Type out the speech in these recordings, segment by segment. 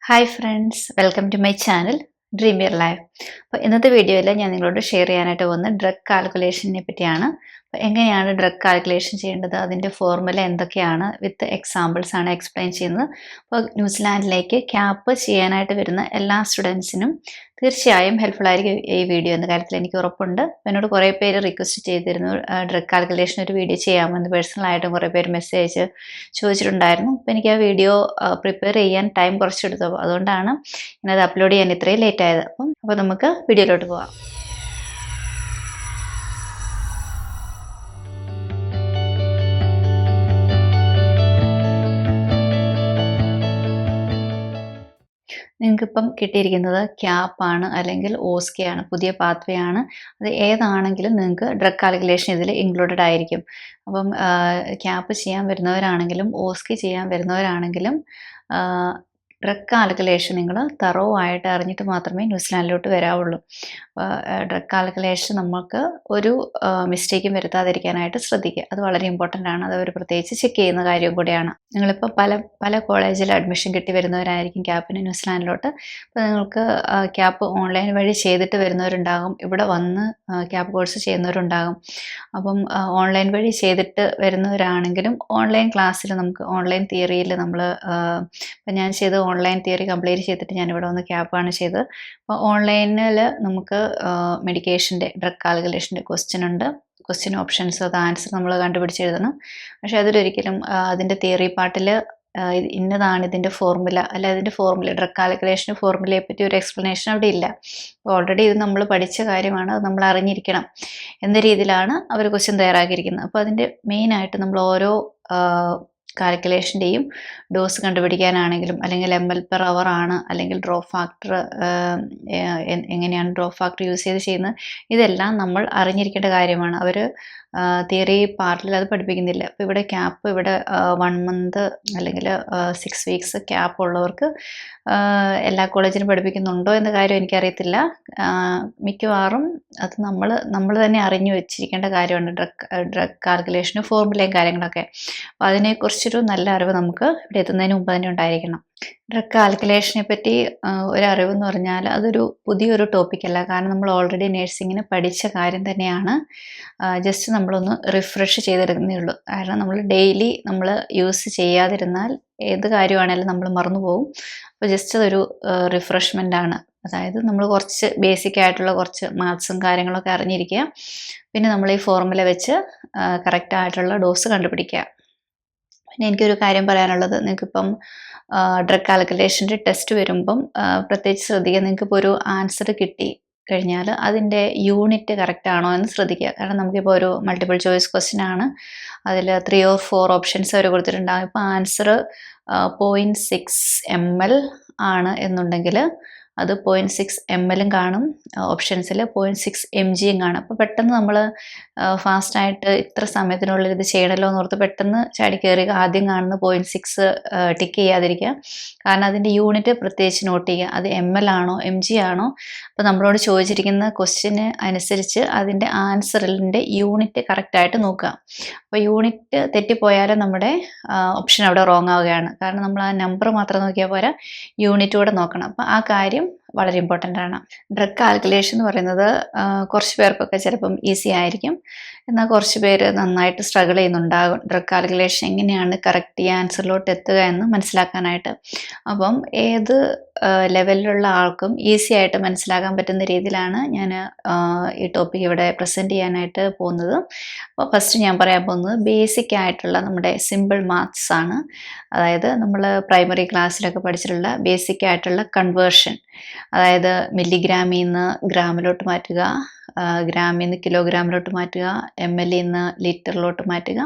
Hi friends, welcome to my channel dream your life. അപ്പോൾ ഇന്നത്തെ വീഡിയോയിൽ ഞാൻ നിങ്ങളോട് ഷെയർ ചെയ്യാനായിട്ട് പോകുന്നത് ഡ്രഗ് കാൽക്കുലേഷനെ പറ്റിയാണ്. അപ്പോൾ എങ്ങനെയാണ് ഡ്രഗ് കാൽക്കുലേഷൻ ചെയ്യേണ്ടത്, അതിൻ്റെ ഫോർമുല എന്തൊക്കെയാണ്, വിത്ത് എക്സാമ്പിൾസ് ആണ് എക്സ്പ്ലെയിൻ ചെയ്യുന്നത്. അപ്പോൾ ന്യൂസിലാൻഡിലേക്ക് ക്യാപ്പ് ചെയ്യാനായിട്ട് വരുന്ന എല്ലാ സ്റ്റുഡൻസിനും തീർച്ചയായും ഹെൽപ്ഫുൾ ആയിരിക്കും ഈ വീഡിയോ എന്ന കാര്യത്തിൽ എനിക്ക് ഉറപ്പുണ്ട്. അപ്പോൾ എന്നോട് കുറേ പേര് റിക്വസ്റ്റ് ചെയ്തിരുന്നു ഡ്രഗ് കാൽക്കുലേഷൻ ഒരു വീഡിയോ ചെയ്യാമെന്ന്. പേഴ്സണലായിട്ടും കുറേ പേര് മെസ്സേജ് ചോദിച്ചിട്ടുണ്ടായിരുന്നു. അപ്പോൾ എനിക്ക് ആ വീഡിയോ പ്രിപ്പയർ ചെയ്യാൻ ടൈം കുറച്ചെടുത്തു. അതുകൊണ്ടാണ് ഞാനത് അപ്ലോഡ് ചെയ്യാൻ ഇത്രയും ലേറ്റ് ആയത്. അപ്പോൾ നമുക്ക് വീഡിയോയിലോട്ട് പോകാം. നിങ്ങൾക്കിപ്പം കിട്ടിയിരിക്കുന്നത് ക്യാപ്പാണ് അല്ലെങ്കിൽ ഓസ്കെ ആണ്, പുതിയ പാത്വേ ആണ്. അത് ഏതാണെങ്കിലും നിങ്ങൾക്ക് ഡ്രഗ് കാൽക്കുലേഷൻ ഇതിൽ ഇൻക്ലൂഡഡ് ആയിരിക്കും. അപ്പം ക്യാപ്പ് ചെയ്യാൻ വരുന്നവരാണെങ്കിലും ഓസ്കെ ചെയ്യാൻ വരുന്നവരാണെങ്കിലും ഡ്രഗ് കാൽക്കുലേഷൻ നിങ്ങൾ തറോ ആയിട്ട് അറിഞ്ഞിട്ട് മാത്രമേ ന്യൂസിലാൻഡിലോട്ട് വരാവുള്ളൂ. ഡ്രഗ് കാൽക്കുലേഷൻ നമുക്ക് ഒരു മിസ്റ്റേക്കും വരുത്താതിരിക്കാനായിട്ട് ശ്രദ്ധിക്കുക. അത് വളരെ ഇമ്പോർട്ടൻ്റ് ആണ്. അത് അവർ പ്രത്യേകിച്ച് ചെക്ക് ചെയ്യുന്ന കാര്യം കൂടിയാണ്. നിങ്ങളിപ്പോൾ പല കോളേജിൽ അഡ്മിഷൻ കിട്ടി വരുന്നവരായിരിക്കും ക്യാപ്പിന് ന്യൂസിലാൻഡിലോട്ട്. അപ്പോൾ നിങ്ങൾക്ക് ക്യാപ്പ് ഓൺലൈൻ വഴി ചെയ്തിട്ട് വരുന്നവരുണ്ടാകും, ഇവിടെ വന്ന് ക്യാപ്പ് കോഴ്സ് ചെയ്യുന്നവരുണ്ടാകും. അപ്പം ഓൺലൈൻ വഴി ചെയ്തിട്ട് വരുന്നവരാണെങ്കിലും ഓൺലൈൻ ക്ലാസ്സിൽ നമുക്ക് ഓൺലൈൻ തിയറിയിൽ നമ്മൾ ഇപ്പം ഞാൻ ചെയ്ത് ഓൺലൈൻ തിയറി കംപ്ലീറ്റ് ചെയ്തിട്ട് ഞാനിവിടെ വന്ന് ക്യാപ്പാണ് ചെയ്തത്. അപ്പോൾ ഓൺലൈനിൽ നമുക്ക് മെഡിക്കേഷൻ്റെ ഡ്രഗ് കാൽക്കുലേഷൻ്റെ ക്വസ്റ്റ്യൻ ഉണ്ട്. ക്വസ്റ്റ്യൻ ഓപ്ഷൻസ്, അത് ആൻസർ നമ്മൾ കണ്ടുപിടിച്ച് എഴുതണം. പക്ഷേ അതിലൊരിക്കലും അതിൻ്റെ തിയറി പാർട്ടിൽ ഇന്നതാണ് ഇതിൻ്റെ ഫോർമുല, അല്ല അതിൻ്റെ ഫോർമുല ഡ്രഗ് കാൽക്കുലേഷൻ്റെ ഫോർമുലയെ പറ്റി ഒരു എക്സ്പ്ലനേഷൻ അവിടെ ഇല്ല. ഓൾറെഡി ഇത് നമ്മൾ പഠിച്ച കാര്യമാണ്, അത് നമ്മൾ അറിഞ്ഞിരിക്കണം എന്ന രീതിയിലാണ് അവർ ക്വസ്റ്റ്യൻ തയ്യാറാക്കിയിരിക്കുന്നത്. അപ്പോൾ അതിൻ്റെ മെയിനായിട്ട് നമ്മൾ ഓരോ കാൽക്കുലേഷൻ്റെയും ഡോസ് കണ്ടുപിടിക്കാനാണെങ്കിലും, അല്ലെങ്കിൽ ml/h ആണ്, അല്ലെങ്കിൽ ഡ്രോപ്പ് ഫാക്ടർ എങ്ങനെയാണ് ഡ്രോപ്പ് ഫാക്ടർ യൂസ് ചെയ്ത് ചെയ്യുന്നത്, ഇതെല്ലാം നമ്മൾ അറിഞ്ഞിരിക്കേണ്ട കാര്യമാണ്. അവർ തിയറി പാർട്ടിൽ അത് പഠിപ്പിക്കുന്നില്ല. അപ്പോൾ ഇവിടെ ക്യാപ്പ്, ഇവിടെ 1 month അല്ലെങ്കിൽ 6 weeks ക്യാപ്പ് ഉള്ളവർക്ക് എല്ലാ കോളേജിലും പഠിപ്പിക്കുന്നുണ്ടോ എന്ന കാര്യം എനിക്കറിയത്തില്ല. മിക്കവാറും അത് നമ്മൾ തന്നെ അറിഞ്ഞു വെച്ചിരിക്കേണ്ട കാര്യമാണ് ഡ്രഗ് കാൽക്കുലേഷനും ഫോർമുലയും കാര്യങ്ങളൊക്കെ. അപ്പോൾ അതിനെക്കുറിച്ചൊരു നല്ല അറിവ് നമുക്ക് ഇവിടെ എത്തുന്നതിന് മുമ്പ് തന്നെ ഉണ്ടായിരിക്കണം. ഡ്രഗ് കാൽക്കുലേഷനെ പറ്റി ഒരറിവെന്ന് പറഞ്ഞാൽ അതൊരു പുതിയൊരു ടോപ്പിക്കല്ല. കാരണം നമ്മൾ ഓൾറെഡി നേഴ്സിങ്ങിന് പഠിച്ച കാര്യം തന്നെയാണ്. ജസ്റ്റ് നമ്മളൊന്ന് റിഫ്രഷ് ചെയ്തെടുക്കുന്നേ ഉള്ളൂ. കാരണം നമ്മൾ ഡെയിലി നമ്മൾ യൂസ് ചെയ്യാതിരുന്നാൽ ഏത് കാര്യമാണെങ്കിലും നമ്മൾ മറന്നു പോകും. അപ്പോൾ ജസ്റ്റ് അതൊരു റിഫ്രഷ്മെൻ്റ് ആണ്. അതായത് നമ്മൾ കുറച്ച് ബേസിക് ആയിട്ടുള്ള കുറച്ച് മാത്സും കാര്യങ്ങളൊക്കെ അറിഞ്ഞിരിക്കുക. പിന്നെ നമ്മൾ ഈ ഫോർമുല വെച്ച് കറക്റ്റ് ആയിട്ടുള്ള ഡോസ് കണ്ടുപിടിക്കുക. പിന്നെ എനിക്കൊരു കാര്യം പറയാനുള്ളത്, നിങ്ങൾക്കിപ്പം ഡ്രഗ് കാൽക്കുലേഷൻ്റെ ടെസ്റ്റ് വരുമ്പം പ്രത്യേകിച്ച് ശ്രദ്ധിക്കുക. നിങ്ങൾക്കിപ്പോൾ ഒരു ആൻസർ കിട്ടി കഴിഞ്ഞാൽ അതിൻ്റെ യൂണിറ്റ് കറക്റ്റ് ആണോ എന്ന് ശ്രദ്ധിക്കുക. കാരണം നമുക്കിപ്പോൾ ഒരു മൾട്ടിപ്പിൾ ചോയ്സ് ക്വസ്റ്റ്യൻ ആണ്, അതിൽ 3 or 4 ഓപ്ഷൻസ് അവർ കൊടുത്തിട്ടുണ്ടാകും. ഇപ്പോൾ ആൻസർ 0.6 ml ആണ് എന്നുണ്ടെങ്കിൽ അത് 0.6 ml കാണും, ഓപ്ഷൻസിൽ 0.6 mg കാണും. അപ്പോൾ പെട്ടെന്ന് നമ്മൾ ഫാസ്റ്റായിട്ട് ഇത്ര സമയത്തിനുള്ളിൽ ഇത് ചെയ്യണമല്ലോ എന്ന് ഓർത്ത് പെട്ടെന്ന് ചാടി കയറി ആദ്യം കാണുന്ന 0.6 ടിക്ക് ചെയ്യാതിരിക്കുക. കാരണം അതിൻ്റെ യൂണിറ്റ് പ്രത്യേകിച്ച് നോട്ട് ചെയ്യുക. അത് ml ആണോ mg ആണോ. അപ്പോൾ നമ്മളോട് ചോദിച്ചിരിക്കുന്ന ക്വസ്റ്റ്യന് അനുസരിച്ച് അതിൻ്റെ ആൻസറിൻ്റെ യൂണിറ്റ് കറക്റ്റായിട്ട് നോക്കുക. അപ്പോൾ യൂണിറ്റ് തെറ്റിപ്പോയാലും നമ്മുടെ ഓപ്ഷൻ അവിടെ റോങ് ആവുകയാണ്. കാരണം നമ്മൾ ആ നമ്പർ മാത്രം നോക്കിയാൽ പോരാ, യൂണിറ്റ് കൂടെ നോക്കണം. അപ്പോൾ ആ കാര്യം വളരെ ഇമ്പോർട്ടൻ്റ് ആണ്. ഡ്രഗ് കാൽക്കുലേഷൻ എന്ന് പറയുന്നത് കുറച്ച് പേർക്കൊക്കെ ചിലപ്പം ഈസി ആയിരിക്കും, എന്നാൽ കുറച്ച് പേര് നന്നായിട്ട് സ്ട്രഗിൾ ചെയ്യുന്നുണ്ടാകും ഡ്രഗ് കാൽക്കുലേഷൻ എങ്ങനെയാണ് കറക്റ്റ് ഈ ആൻസറിലോട്ട് എത്തുക എന്ന് മനസ്സിലാക്കാനായിട്ട്. അപ്പം ഏത് ലെവലിലുള്ള ആൾക്കും ഈസി ആയിട്ട് മനസ്സിലാക്കാൻ പറ്റുന്ന രീതിയിലാണ് ഞാൻ ഈ ടോപ്പിക് ഇവിടെ പ്രസൻറ്റ് ചെയ്യാനായിട്ട് പോകുന്നത്. അപ്പോൾ ഫസ്റ്റ് ഞാൻ പറയാൻ പോകുന്നത് ബേസിക് ആയിട്ടുള്ള നമ്മുടെ സിമ്പിൾ മാത്സ് ആണ്. അതായത് നമ്മൾ പ്രൈമറി ക്ലാസ്സിലൊക്കെ പഠിച്ചിട്ടുള്ള ബേസിക് ആയിട്ടുള്ള കൺവേർഷൻ, അതായത് മില്ലിഗ്രാമിൽ നിന്ന് ഗ്രാമിലോട്ട് മാറ്റുക, ഗ്രാമിൽ നിന്ന് കിലോഗ്രാമിലോട്ട് മാറ്റുക, ml നിന്ന് ലിറ്ററിലോട്ട് മാറ്റുക.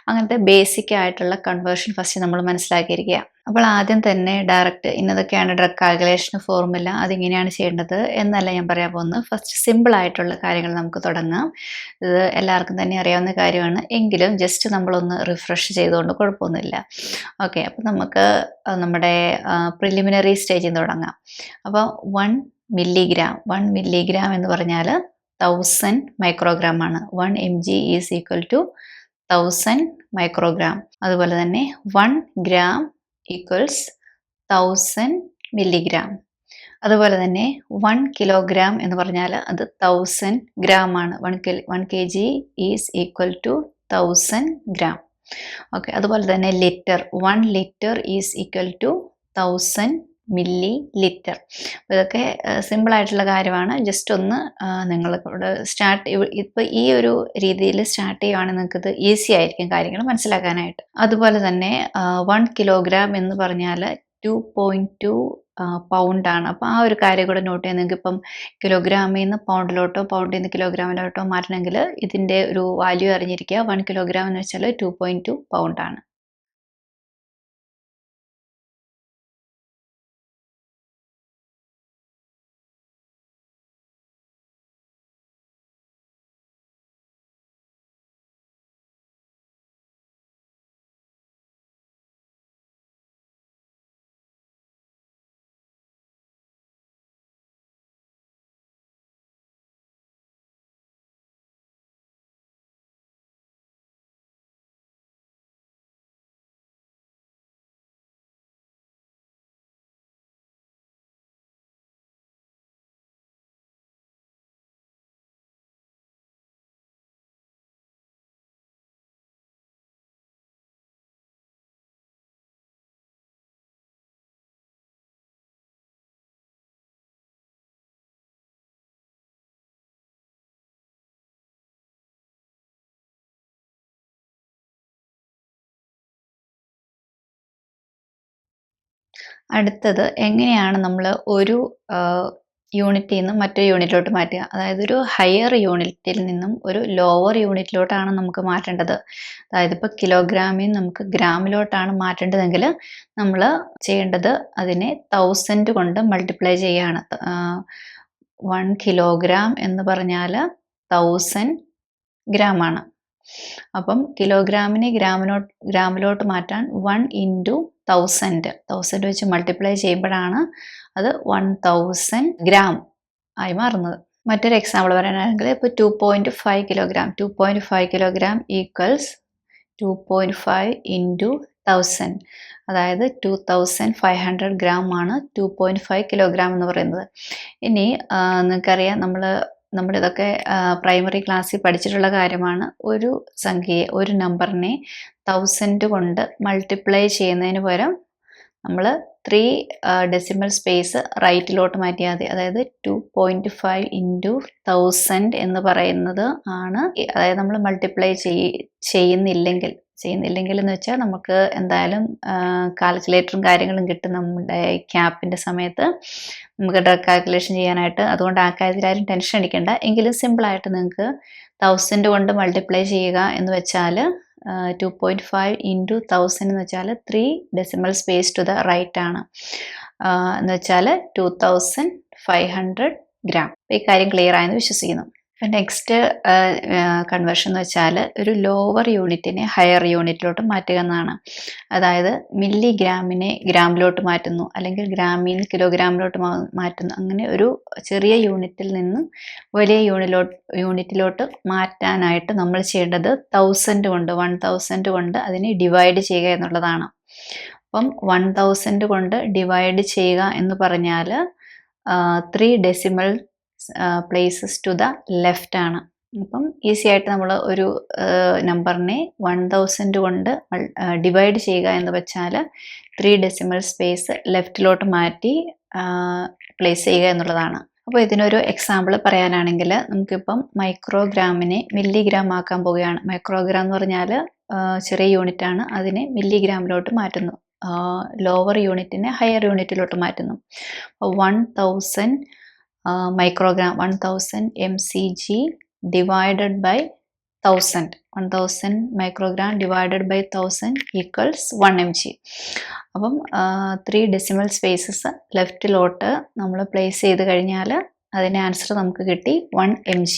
അങ്ങനത്തെ ബേസിക് ആയിട്ടുള്ള കൺവേർഷൻ ഫസ്റ്റ് നമ്മൾ മനസ്സിലാക്കിയിരിക്കുക. അപ്പോൾ ആദ്യം തന്നെ ഡയറക്റ്റ് ഇന്നതൊക്കെയാണ് ഡ്രഗ് കാൽക്കുലേഷൻ ഫോർമുല, അതിങ്ങനെയാണ് ചെയ്യേണ്ടത് എന്നല്ല ഞാൻ പറയാൻ പോകുന്നത്. ഫസ്റ്റ് സിമ്പിൾ ആയിട്ടുള്ള കാര്യങ്ങൾ നമുക്ക് തുടങ്ങാം. ഇത് എല്ലാവർക്കും തന്നെ അറിയാവുന്ന കാര്യമാണ്, എങ്കിലും ജസ്റ്റ് നമ്മളൊന്ന് റിഫ്രഷ് ചെയ്തുകൊണ്ട് കുഴപ്പമൊന്നുമില്ല. ഓക്കെ, അപ്പോൾ നമുക്ക് നമ്മുടെ പ്രിലിമിനറി സ്റ്റേജിൽ നിന്ന് തുടങ്ങാം. അപ്പോൾ 1 മില്ലിഗ്രാം എന്ന് പറഞ്ഞാൽ 1000 മൈക്രോഗ്രാം ആണ്. 1 mg is equal to 1000 microgram. അതുപോലെ തന്നെ 1 gram ഈക്വൽസ് 1000 മില്ലിഗ്രാം. അതുപോലെ തന്നെ 1 കിലോഗ്രാം എന്ന് പറഞ്ഞാൽ അത് 1000 ഗ്രാം ആണ്. 1 kg is equal to 1000 gram. Okay. അതുപോലെ തന്നെ litre 1 litre is equal to 1000 millilitre. ഇതൊക്കെ സിമ്പിൾ ആയിട്ടുള്ള കാര്യമാണ്. ജസ്റ്റ് ഒന്ന് നിങ്ങൾ ഇപ്പോൾ ഈ ഒരു രീതിയിൽ സ്റ്റാർട്ട് ചെയ്യുവാണെങ്കിൽ നിങ്ങൾക്കിത് ഈസി ആയിരിക്കും കാര്യങ്ങൾ മനസ്സിലാക്കാനായിട്ട്. അതുപോലെ തന്നെ 1 കിലോഗ്രാം എന്ന് പറഞ്ഞാൽ 2.2 പൗണ്ടാണ്. അപ്പോൾ ആ ഒരു കാര്യം കൂടെ നോട്ട് ചെയ്യാൻ നിങ്ങൾക്കിപ്പം കിലോഗ്രാമിൽ നിന്ന് പൗണ്ടിലോട്ടോ പൗണ്ടിൽ നിന്ന് കിലോഗ്രാമിലോട്ടോ മാറ്റണമെങ്കിൽ ഇതിൻ്റെ ഒരു വാല്യൂ അറിഞ്ഞിരിക്കുക. 1 കിലോഗ്രാം എന്ന് വെച്ചാൽ 2.2 പൗണ്ടാണ്. അടുത്തത് എങ്ങനെയാണ് നമ്മൾ ഒരു യൂണിറ്റിൽ നിന്നും മറ്റൊരു യൂണിറ്റിലോട്ട് മാറ്റുക. അതായത് ഒരു ഹയർ യൂണിറ്റിൽ നിന്നും ഒരു ലോവർ യൂണിറ്റിലോട്ടാണ് നമുക്ക് മാറ്റേണ്ടത്. അതായത് ഇപ്പോൾ കിലോഗ്രാമിൽ നിന്ന് നമുക്ക് ഗ്രാമിലോട്ടാണ് മാറ്റേണ്ടതെങ്കിൽ നമ്മൾ ചെയ്യേണ്ടത് അതിനെ 1000 കൊണ്ട് മൾട്ടിപ്ലൈ ചെയ്യുകയാണ്. 1 കിലോഗ്രാം എന്ന് പറഞ്ഞാൽ 1000 ഗ്രാമാണ്. അപ്പം കിലോഗ്രാമിനെ ഗ്രാമിലോട്ട് മാറ്റാൻ 1 ഇൻറ്റു 1000 വെച്ച് മൾട്ടിപ്ലൈ ചെയ്യുമ്പോഴാണ് അത് 1000 ഗ്രാം ആയി മാറുന്നത്. മറ്റൊരു എക്സാമ്പിൾ പറയാനാണെങ്കിൽ ഇപ്പോൾ 2.5 കിലോഗ്രാം 2.5 കിലോഗ്രാം ഈക്വൽസ് 2.5 ഇൻറ്റു 1000, അതായത് 2500 ഗ്രാം ആണ് 2.5 കിലോഗ്രാം എന്ന് പറയുന്നത്. ഇനി നിങ്ങൾക്കറിയാം നമ്മുടെ ഇതൊക്കെ പ്രൈമറി ക്ലാസ്സിൽ പഠിച്ചിട്ടുള്ള കാര്യമാണ്. ഒരു നമ്പറിനെ 1000 കൊണ്ട് മൾട്ടിപ്ലൈ ചെയ്യുന്നതിന് പകരം നമ്മൾ 3 ഡെസിമൽ സ്പേസ് റൈറ്റിലോട്ട് മാറ്റിയാൽ മതി. അതായത് 2.5 ഇൻറ്റു 1000 എന്ന് പറയുന്നത് ആണ്. അതായത് നമ്മൾ മൾട്ടിപ്ലൈ ചെയ്യുന്നില്ലെങ്കിൽ എന്ന് വെച്ചാൽ നമുക്ക് എന്തായാലും കാൽക്കുലേറ്ററും കാര്യങ്ങളും കിട്ടും നമ്മുടെ ക്യാപ്പിൻ്റെ സമയത്ത് നമുക്ക് ഡയറക്റ്റ് കാൽക്കുലേഷൻ ചെയ്യാനായിട്ട്. അതുകൊണ്ട് ആ കാര്യത്തിൽ ആരും ടെൻഷൻ അടിക്കേണ്ട. എങ്കിലും സിമ്പിളായിട്ട് നിങ്ങൾക്ക് 1000 കൊണ്ട് മൾട്ടിപ്ലൈ ചെയ്യുക എന്ന് വെച്ചാൽ 2.5 ഇൻറ്റു 1000 എന്ന് വെച്ചാൽ 3 decimal space to the right ആണ്. എന്ന് വെച്ചാൽ 2500 ഗ്രാം. ഈ കാര്യം ക്ലിയർ ആയെന്ന് വിശ്വസിക്കുന്നു. നെക്സ്റ്റ് കൺവേർഷൻ എന്ന് വെച്ചാൽ ഒരു ലോവർ യൂണിറ്റിനെ ഹയർ യൂണിറ്റിലോട്ട് മാറ്റുക എന്നാണ്. അതായത് മില്ലിഗ്രാമിനെ ഗ്രാമിലോട്ട് മാറ്റുന്നു, അല്ലെങ്കിൽ ഗ്രാമിൽ നിന്ന് കിലോഗ്രാമിലോട്ട് മാറ്റുന്നു. അങ്ങനെ ഒരു ചെറിയ യൂണിറ്റിൽ നിന്ന് വലിയ യൂണിറ്റിലോട്ട് മാറ്റാനായിട്ട് നമ്മൾ ചെയ്യേണ്ടത് 1000 കൊണ്ട് അതിനെ ഡിവൈഡ് ചെയ്യുക എന്നുള്ളതാണ്. അപ്പം 1000 കൊണ്ട് ഡിവൈഡ് ചെയ്യുക എന്ന് പറഞ്ഞാൽ 3 decimal places to the left ആണ്. അപ്പം ഈസി ആയിട്ട് നമ്മൾ ഒരു നമ്പറിനെ 1000 കൊണ്ട് ഡിവൈഡ് ചെയ്യുക എന്ന് വെച്ചാൽ 3 ഡെസിമൽ സ്പേസ് ലെഫ്റ്റിലോട്ട് മാറ്റി പ്ലേസ് ചെയ്യുക എന്നുള്ളതാണ്. അപ്പോൾ ഇതിനൊരു എക്സാമ്പിൾ പറയാനാണെങ്കിൽ നമുക്കിപ്പം മൈക്രോഗ്രാമിനെ മില്ലിഗ്രാം ആക്കാൻ പോവുകയാണ്. മൈക്രോഗ്രാം എന്ന് പറഞ്ഞാൽ ചെറിയ യൂണിറ്റ് ആണ്. അതിനെ മില്ലിഗ്രാമിലോട്ട് മാറ്റുന്നു. ലോവർ യൂണിറ്റിനെ ഹയർ യൂണിറ്റിലോട്ട് മാറ്റുന്നു. 1000 microgram 1000 mcg divided by 1000 microgram divided by 1000 equals 1 mg. അപ്പം 3 ഡെസിമൽ സ്പേസസ് ലെഫ്റ്റിലോട്ട് നമ്മൾ പ്ലേസ് ചെയ്ത് കഴിഞ്ഞാൽ അതിൻ്റെ ആൻസർ നമുക്ക് കിട്ടി 1 mg.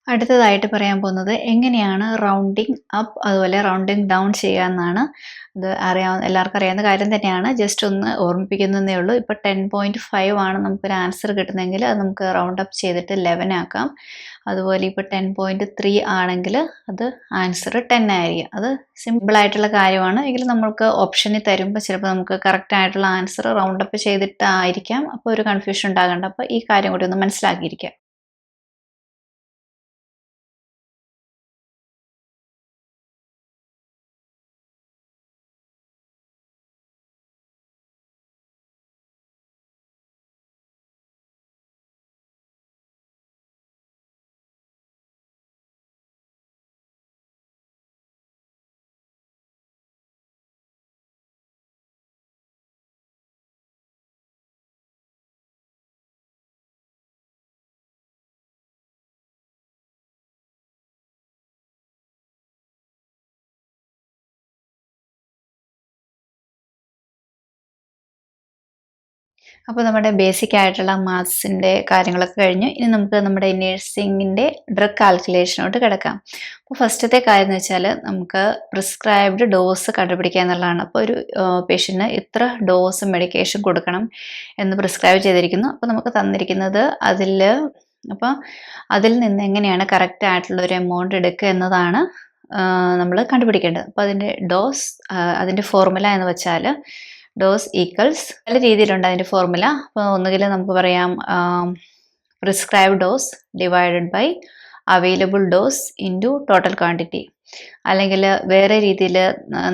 അടുത്തതായിട്ട് പറയാൻ പോകുന്നത് എങ്ങനെയാണ് റൗണ്ടിങ് അപ്പ് അതുപോലെ റൗണ്ടിങ് ഡൗൺ ചെയ്യാമെന്നാണ്. ഇത് എല്ലാവർക്കും അറിയാവുന്ന കാര്യം തന്നെയാണ്. ജസ്റ്റ് ഒന്ന് ഓർമ്മിപ്പിക്കുന്നതേ ഉള്ളൂ. ഇപ്പോൾ 10.5 ആണ് നമുക്കൊരു ആൻസർ കിട്ടുന്നതെങ്കിൽ അത് നമുക്ക് റൗണ്ട് അപ്പ് ചെയ്തിട്ട് 11 ആക്കാം. അതുപോലെ ഇപ്പോൾ 10.3 ആണെങ്കിൽ അത് ആൻസർ 10 ആയിരിക്കും. അത് സിമ്പിൾ ആയിട്ടുള്ള കാര്യമാണ്. എങ്കിലും നമ്മൾക്ക് ഓപ്ഷനിൽ തരുമ്പോൾ ചിലപ്പോൾ നമുക്ക് കറക്റ്റ് ആയിട്ടുള്ള ആൻസർ റൗണ്ട് അപ്പ് ചെയ്തിട്ടായിരിക്കാം. അപ്പോൾ ഒരു കൺഫ്യൂഷൻ ഉണ്ടാകേണ്ട. അപ്പോൾ ഈ കാര്യം കൂടി ഒന്ന് മനസ്സിലാക്കിയിരിക്കുക. അപ്പോൾ നമ്മുടെ ബേസിക് ആയിട്ടുള്ള മാത്സിൻ്റെ കാര്യങ്ങളൊക്കെ കഴിഞ്ഞു. ഇനി നമുക്ക് നമ്മുടെ നഴ്സിംഗിൻ്റെ ഡ്രഗ് കാൽക്കുലേഷനോട്ട് കിടക്കാം. അപ്പോൾ ഫസ്റ്റത്തെ കാര്യം എന്ന് വെച്ചാൽ നമുക്ക് പ്രിസ്ക്രൈബ്ഡ് ഡോസ് കണ്ടുപിടിക്കുക എന്നുള്ളതാണ്. അപ്പോൾ ഒരു പേഷ്യൻറ്റിന് ഇത്ര ഡോസ് മെഡിക്കേഷൻ കൊടുക്കണം എന്ന് പ്രിസ്ക്രൈബ് ചെയ്തിരിക്കുന്നു. അപ്പോൾ നമുക്ക് തന്നിരിക്കുന്നത് അപ്പോൾ അതിൽ നിന്ന് എങ്ങനെയാണ് കറക്റ്റ് ആയിട്ടുള്ള ഒരു എമൗണ്ട് എടുക്കുക എന്നതാണ് നമ്മൾ കണ്ടുപിടിക്കേണ്ടത്. അപ്പോൾ അതിൻ്റെ ഫോർമുല എന്ന് വെച്ചാൽ ഡോസ് ഈക്വൽസ് പല രീതിയിലുണ്ട് അതിൻ്റെ ഫോർമുല. അപ്പോൾ ഒന്നുകിൽ നമുക്ക് പറയാം prescribe dose divided by available dose into total quantity, അല്ലെങ്കിൽ വേറെ രീതിയിൽ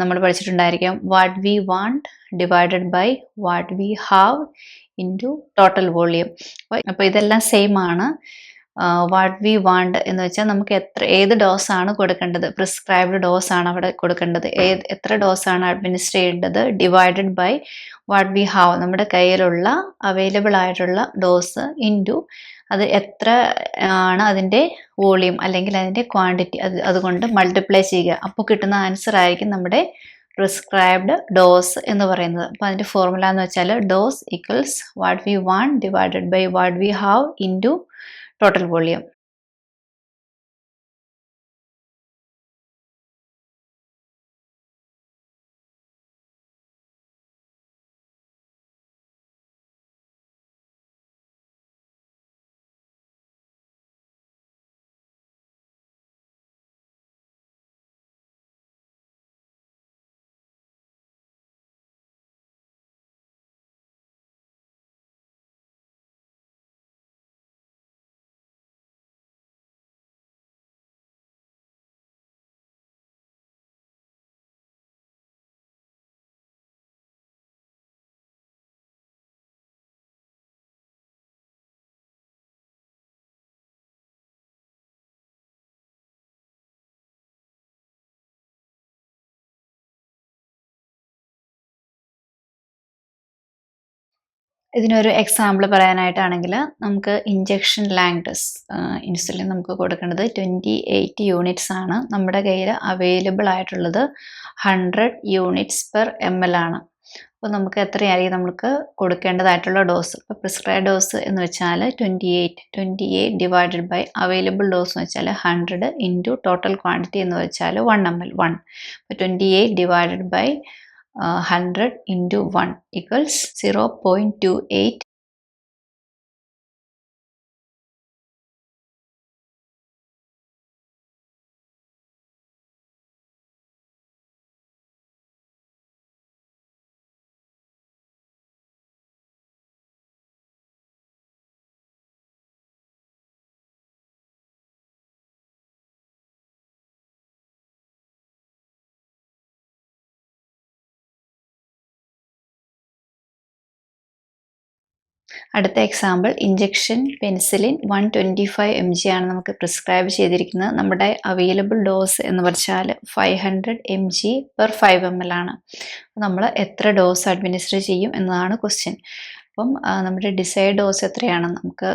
നമ്മൾ പഠിച്ചിട്ടുണ്ടായിരിക്കാം what we want divided by what we have into total volume. അപ്പോൾ ഇതെല്ലാം സെയിം ആണ്. വാട്ട് വി വാണ്ട് എന്ന് വെച്ചാൽ നമുക്ക് ഏത് ഡോസാണ് കൊടുക്കേണ്ടത്, പ്രിസ്ക്രൈബ്ഡ് ഡോസാണ് അവിടെ കൊടുക്കേണ്ടത്, എത്ര ഡോസാണ് അഡ്മിനിസ്റ്റർ ചെയ്യേണ്ടത്, divided by what we have നമ്മുടെ കയ്യിലുള്ള അവൈലബിൾ ആയിട്ടുള്ള ഡോസ് ഇൻറ്റു അത് എത്ര ആണ് അതിൻ്റെ വോളിയം അല്ലെങ്കിൽ അതിൻ്റെ ക്വാണ്ടിറ്റി, അതുകൊണ്ട് മൾട്ടിപ്ലൈ ചെയ്യുക. അപ്പോൾ കിട്ടുന്ന ആൻസർ ആയിരിക്കും നമ്മുടെ പ്രിസ്ക്രൈബ്ഡ് ഡോസ് എന്ന് പറയുന്നത്. അപ്പോൾ അതിൻ്റെ ഫോർമുല എന്ന് വെച്ചാൽ dose equals what we want divided by what we have into total volume. ഇതിനൊരു എക്സാമ്പിൾ പറയാനായിട്ടാണെങ്കിൽ നമുക്ക് ഇഞ്ചക്ഷൻ ലാങ്ഡസ് ഇൻസുലിൻ നമുക്ക് കൊടുക്കേണ്ടത് 28 യൂണിറ്റ്സ് ആണ്. നമ്മുടെ കയ്യിൽ അവൈലബിൾ ആയിട്ടുള്ളത് 100 യൂണിറ്റ്സ് പെർ ml ആണ്. അപ്പോൾ നമുക്ക് എത്രയായിരിക്കും നമുക്ക് കൊടുക്കേണ്ടതായിട്ടുള്ള ഡോസ്? ഇപ്പോൾ പ്രിസ്ക്രൈബ് ഡോസ് എന്ന് വെച്ചാൽ 28 ഡിവൈഡഡ് ബൈ അവൈലബിൾ ഡോസ് എന്ന് വെച്ചാൽ 100 ഇൻറ്റു ടോട്ടൽ ക്വാണ്ടിറ്റി എന്ന് വെച്ചാൽ 1 ml 1. അപ്പോൾ 28 ഡിവൈഡഡ് ബൈ 100 into 1 equals 0.28. അടുത്ത എക്സാമ്പിൾ ഇഞ്ചക്ഷൻ പെൻസിലിൻ 125 mg ആണ് നമുക്ക് പ്രിസ്ക്രൈബ് ചെയ്തിരിക്കുന്നത്. നമ്മുടെ അവൈലബിൾ ഡോസ് എന്ന് പറഞ്ഞാൽ 500 mg പെർ 5 ml ആണ്. നമ്മൾ എത്ര ഡോസ് അഡ്മിനിസ്റ്റർ ചെയ്യും എന്നതാണ് ക്വസ്റ്റ്യൻ. അപ്പം നമ്മുടെ ഡിസൈഡ് ഡോസ് എത്രയാണ്? നമുക്ക്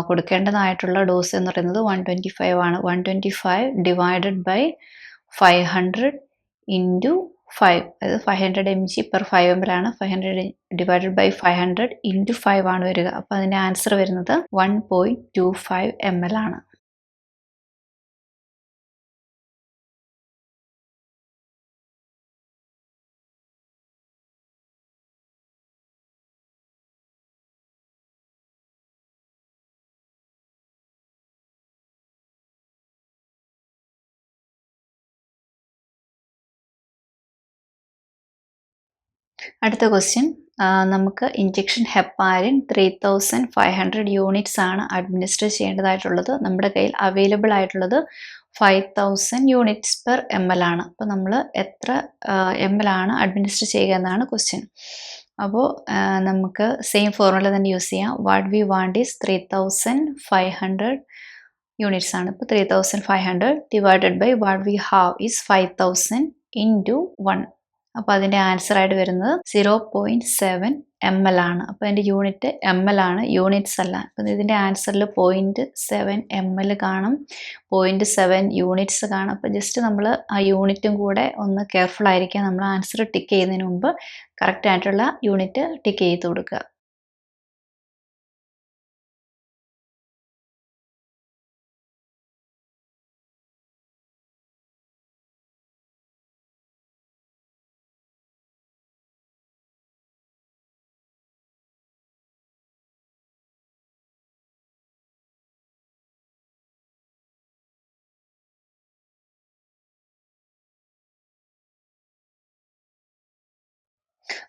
കൊടുക്കേണ്ടതായിട്ടുള്ള ഡോസ് എന്ന് പറയുന്നത് 125 ആണ്. 125 ഡിവൈഡഡ് ബൈ 500 ഇൻറ്റു 5, അതായത് 500 mg പെർ 5 ml ആണ്. 500 ഡിവൈഡഡ് ബൈ 500 ഇൻറ്റു 5 ആണ് വരിക. അപ്പോൾ അതിൻ്റെ ആൻസർ വരുന്നത് 1.25 ml ആണ്. അടുത്ത ക്വസ്റ്റ്യൻ നമുക്ക് ഇഞ്ചക്ഷൻ ഹെപ്പാരിൻ 3500 യൂണിറ്റ്സ് ആണ് അഡ്മിനിസ്റ്റർ ചെയ്യേണ്ടതായിട്ടുള്ളത്. നമ്മുടെ കയ്യിൽ അവൈലബിൾ ആയിട്ടുള്ളത് 5000 യൂണിറ്റ്സ് പെർ ml ആണ്. അപ്പോൾ നമ്മൾ എത്ര ml ആണ് അഡ്മിനിസ്റ്റർ ചെയ്യുക എന്നാണ് ക്വസ്റ്റ്യൻ. അപ്പോൾ നമുക്ക് സെയിം ഫോർമുല തന്നെ യൂസ് ചെയ്യാം. What we want is 3500 units ആണ്. ഇപ്പോൾ 3500 divided by what we have is 5000 into 1. അപ്പോൾ അതിൻ്റെ ആൻസർ ആയിട്ട് വരുന്നത് 0.7 ml ആണ്. അപ്പോൾ അതിൻ്റെ യൂണിറ്റ് ml ആണ്, യൂണിറ്റ്സ് അല്ല. അപ്പോൾ ഇതിൻ്റെ ആൻസറിൽ 0.7 ml കാണും, 0.7 യൂണിറ്റ്സ് കാണും. അപ്പോൾ ജസ്റ്റ് നമ്മൾ ആ യൂണിറ്റും കൂടെ ഒന്ന് കെയർഫുൾ ആയിരിക്കുക. നമ്മൾ ആൻസർ ടിക്ക് ചെയ്യുന്നതിന് മുമ്പ് കറക്റ്റ് ആയിട്ടുള്ള യൂണിറ്റ് ടിക്ക് ചെയ്ത് കൊടുക്കുക.